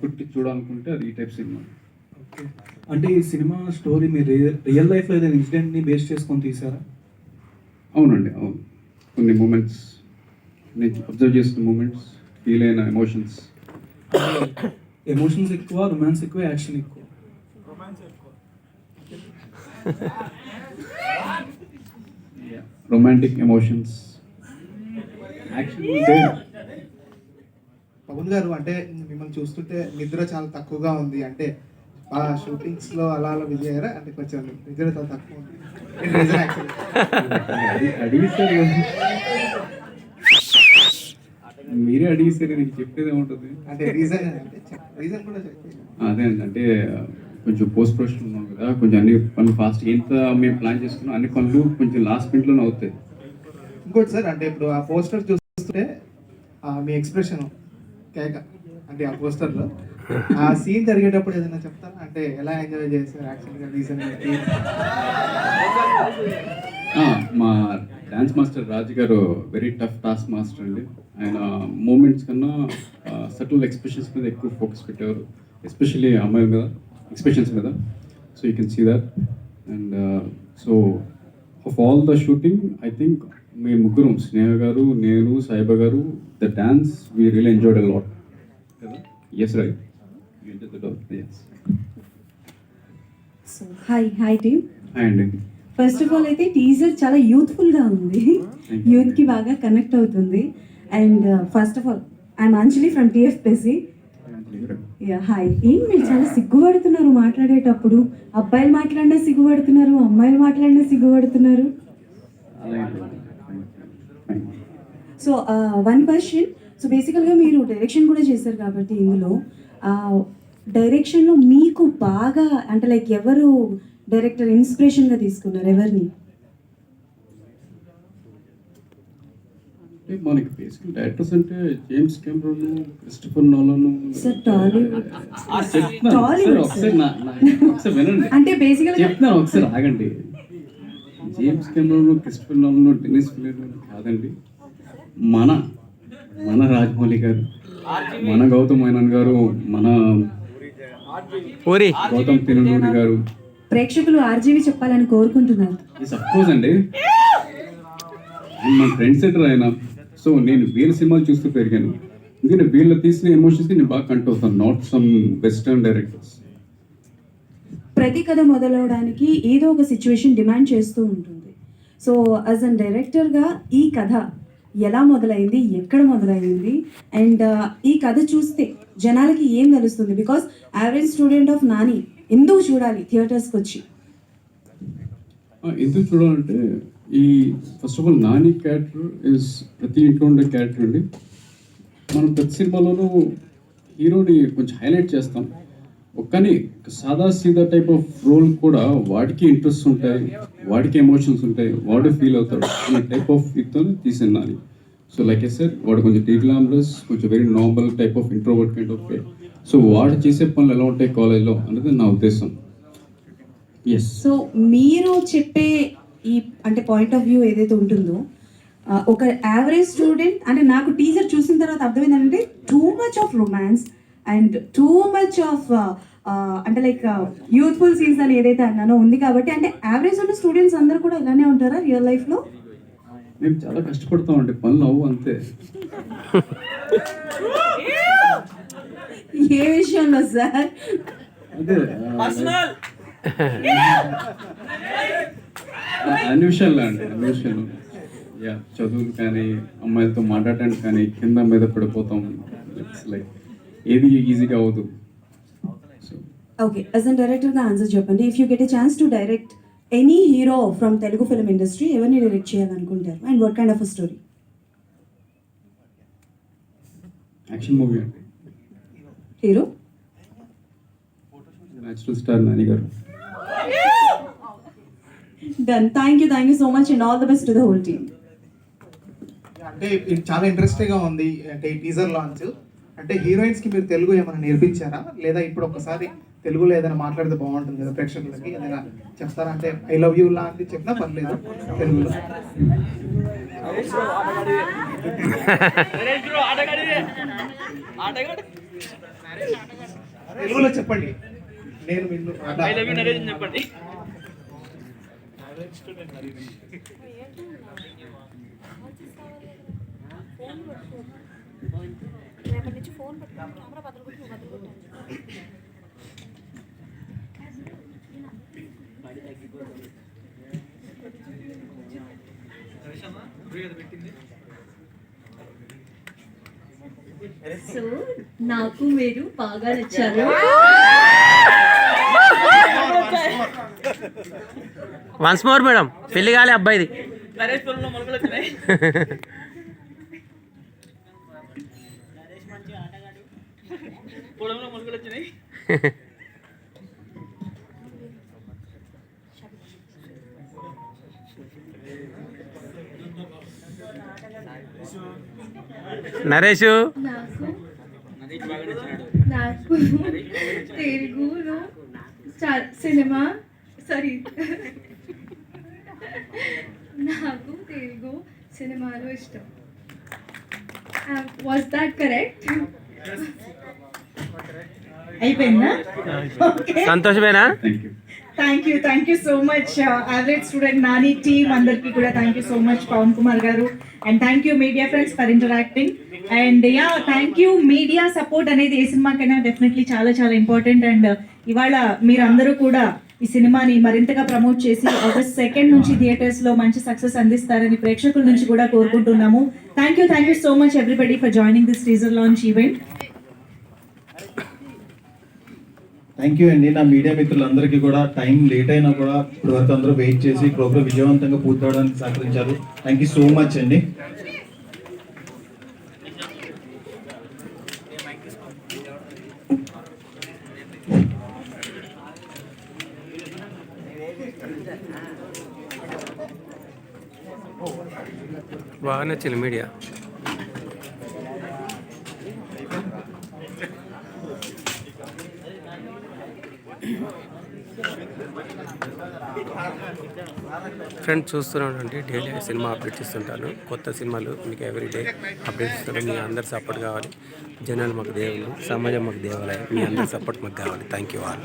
పుట్టి చూడాలనుకుంటే అది ఈ టైప్ సినిమా. ఓకే. అంటే ఈ సినిమా స్టోరీ మీరు రియల్ లైఫ్లో ఏదైనా ఇన్సిడెంట్ని బేస్ చేసుకొని తీసారా? అవునండి, అవును. కొన్ని మూమెంట్స్, నేను అబ్జర్వ్ చేసిన మూమెంట్స్, ఫీల్ అయిన ఎమోషన్స్. ఎమోషన్స్ ఎక్కువ, రొమాన్స్ ఎక్కువ, యాక్షన్ ఎక్కువ? రొమాంటిక్ ఎమోషన్స్, యాక్షన్ ఉంటే. పవన్ గారు, అంటే మిమ్మల్ని చూస్తుంటే నిద్ర చాలా తక్కువగా ఉంది, అంటే ఆ షూటింగ్స్ లో అలా అలా బిజీ అయ్యారా? అంటే కొంచెం నిద్ర చాలా తక్కువ ఉంది. అడిగిస్తారు, మీరే అడిగిస్తారు, నీకు చెప్పేది ఏముంటుంది. అంటే రీజన్ కూడా చెప్పండి. అదే అండి, అంటే కొంచెం పోస్ట్ ప్రొడక్షన్ ఉన్నాం కదా, కొంచెం అన్ని పనులు ఫాస్ట్ ఎంత మేము ప్లాన్ చేసుకున్నాం అన్ని పనులు కొంచెం లాస్ట్ మినిట్లోనే అవుతాయి. ఇంకోటి సార్, అంటే ఇప్పుడు ఆ పోస్టర్ చూస్తుంటే మీ ఎక్స్ప్రెషన్ కేక, అంటే ఆ పోస్టర్లో ఆ సీన్ జరిగేటప్పుడు ఏదైనా చెప్తారా? అంటే ఎలా ఎంజాయ్ చేశారు యాక్చువల్గా రీజన్ ఏంటి? మా డ్యాన్స్ మాస్టర్ రాజు గారు వెరీ టఫ్ టాస్క్ మాస్టర్ అండి. ఆయన మూమెంట్స్ కన్నా సటిల్ ఎక్స్ప్రెషన్స్ మీద ఎక్కువ ఫోకస్ పెట్టేవారు, ఎస్పెషల్లీ అమ్మాయిల మీద ఎక్స్ప్రెషన్స్ మీద. So you can see that. And so of all the shooting I think మేము ముగ్గురం, స్నేహ గారు, నేను, Saiba garu, the dance we really enjoyed a lot కదా. Yes right, you enjoyed the lot. Yes. So hi team. Hi అండి. First of all అయితే teaser చాలా యూత్ఫుల్గా ఉంది, యూత్కి బాగా కనెక్ట్ అవుతుంది. And first of all I'm Anjali from TFPC. Hi. ఏం మీరు చాలా సిగ్గుపడుతున్నారు మాట్లాడేటప్పుడు? అబ్బాయిలు మాట్లాడినా సిగ్గుపడుతున్నారు, అమ్మాయిలు మాట్లాడినా సిగ్గుపడుతున్నారు. So one question. సో బేసికల్గా మీరు డైరెక్షన్ కూడా చేశారు కాబట్టి ఇందులో డైరెక్షన్లో మీకు బాగా అంటే లైక్ ఎవరు డైరెక్టర్ ఇన్స్పిరేషన్గా తీసుకున్నారు, ఎవరిని? మనకి బేసిక్ డైరెక్టర్స్ అంటే James Cameron, Christopher Nolan. Sir Tollywood ఒకసారి వినండి, అంటే బేసికల్గా చెప్తున్నాను, ఒకసారి ఆగండి. James Cameron, Christopher Nolan, Denis Williams కాదండి, మన రాజమౌళి గారు, మన గౌతమ్ మేనన్ గారు, మన గౌతమ్ తిరునూరి గారు. ప్రేక్షకులు ఆర్జీవి చెప్పాలని కోరుకుంటున్నారు. సపోజ్ అండి, మన ఫ్రెండ్ సెటర్ ఆయన. సో నేను వీళ్ళ సినిమాలు చూస్తూ పెరిగాను, ఎందుకంటే వీళ్ళు తీసిన ఎమోషన్స్కి నేను బాగా కంట్ అవుతాను, నాట్ సమ్ వెస్టర్న్ డైరెక్టర్స్. ప్రతి కథ మొదలవడానికి ఏదో ఒక సిచ్యువేషన్ డిమాండ్ చేస్తూ ఉంటుంది. సో యాజ్ అన్ డైరెక్టర్గా ఈ కథ ఎలా మొదలైంది, ఎక్కడ మొదలైంది, అండ్ ఈ కథ చూస్తే జనాలకి ఏం తెలుస్తుంది? Because average student of Nani ఎందుకు చూడాలి థియేటర్స్కి వచ్చి? ఎందుకు చూడాలంటే, ఈ first of all Nani character is ప్రతి ఇంట్లో ఉండే క్యారెక్టర్ అండి. మనం ప్రతి సినిమాలోనూ హీరోని కొంచెం హైలైట్ చేస్తాం, కానీ సాదా సీదా టైప్ ఆఫ్ రోల్ కూడా వాడికి ఇంట్రెస్ట్ ఉంటాయి, వాడికి ఎమోషన్స్ ఉంటాయి, వాడు ఫీల్ అవుతాడు అనే టైప్ ఆఫ్ ఇతో తీసాను Nani. So like I said, వాడు కొంచెం డీగ్లామరస్, కొంచెం very normal type of introvert kind of way. So వాడు చేసే పనులు ఎలా ఉంటాయి కాలేజ్లో అనేది నా ఉద్దేశం. ఎస్. సో మీరు చెప్పే ఈ అంటే పాయింట్ ఆఫ్ వ్యూ ఏదైతే ఉంటుందో, ఒక యావరేజ్ స్టూడెంట్ అంటే నాకు టీజర్ చూసిన తర్వాత అర్థమైంది అంటే too much of romance and too much of అంటే లైక్ యూత్ఫుల్ సీన్స్ అని ఏదైతే అన్నానో ఉంది. కాబట్టి అంటే యావరేజ్ ఉన్న స్టూడెంట్స్ అందరూ కూడా ఇలానే ఉంటారా రియల్ లైఫ్లో? మేము చాలా కష్టపడతామండి, పనులు అవ్వు అంతే. ఏ విషయంలో సార్? అదే అన్ని విషయాల్లో అండి, అన్ని విషయాలు. చదువులు కానీ, అమ్మాయిలతో మాట్లాడటానికి కానీ, కింద మీద పడిపోతాం, లైక్ ఏది ఈజీగా అవ్వదు. ఓకే, యాజ్ అన్ డైరెక్టర్గా ఆన్సర్ చెప్పండి. If you get a chance to direct any hero from Telugu film industry, ఎవరిని డైరెక్ట్ చేయాలనుకుంటారు and what kind of a story? Action movie అండి. Hero? Natural star Nani garu. Done. Thank you so much and all the best to the whole team. అంటే ఇది చాలా ఇంట్రెస్టింగ్గా ఉంది. అంటే ఈ టీజర్ లాంచ్ అంటే హీరోయిన్స్కి మీరు తెలుగు ఏమైనా నేర్పించారా, లేదా ఇప్పుడు ఒకసారి తెలుగులో ఏదైనా మాట్లాడితే బాగుంటుంది కదా ప్రేక్షకులకి, ఏదైనా చెప్తారా? అంటే ఐ లవ్ యూ లాంటివి చెప్పినా పర్లేదు తెలుగులో. తెలుగులో చెప్పండి. నేను విన్ను చెప్పండి. రేపటి నుంచి ఫోన్ పెట్టుకుని కెమెరా బదులుకొట్టి బదులుకొట్టాను. సో నాకు మీరు బాగా నచ్చారు. వన్స్ మోర్ మేడం, పెళ్లి కాలే అబ్బాయిది. నరేష్ పొలంలో మొలకలు వచ్చినాయి. పొలంలో మొలకలు వచ్చినాయి. నరేషు నాకు నాకు తెలుగులో సినిమా సారీ నాకు తెలుగు సినిమాలో ఇష్టం. Was that correct? అయిపోయిందా? సంతోషమేనా? Thank you so much average student Nani team అందరికీ కూడా thank you so much Pavan Kumar garu, and thank you media friends for interacting. And thank you. Media support అనేది ఏ సినిమాకైనా డెఫినెట్లీ చాలా చాలా ఇంపార్టెంట్. అండ్ ఇవాళ మీరందరూ కూడా ఈ సినిమాని మరింతగా ప్రమోట్ చేసి August 2 నుంచి థియేటర్స్ లో మంచి సక్సెస్ అందిస్తారని ప్రేక్షకుల నుంచి కూడా కోరుకుంటున్నాము. Thank you so much everybody for joining this teaser launch event. Thank you అండి. నా మీడియా మిత్రులందరికీ కూడా టైం లేట్ అయినా కూడా ఇప్పుడు వరకు అందరూ వెయిట్ చేసి ప్రోగ్రామ్ విజయవంతంగా పూర్తి అవడానికి సహకరించారు. థ్యాంక్ యూ సో మచ్ అండి. బాగా నచ్చింది మీడియా. ఫ్రెండ్స్ చూస్తున్నానండి, డైలీ సినిమా అప్డేట్స్ ఇస్తుంటాను. కొత్త సినిమాలు మీకు ఎవ్రీడే అప్డేట్స్ ఇస్తాను. మీ అందరి సపోర్ట్ కావాలి. జనాలు మాకు దేవుళ్ళు, సమాజం మాకు దేవాలయం. మీ అందరి సపోర్ట్ మాకు కావాలి. Thank you all.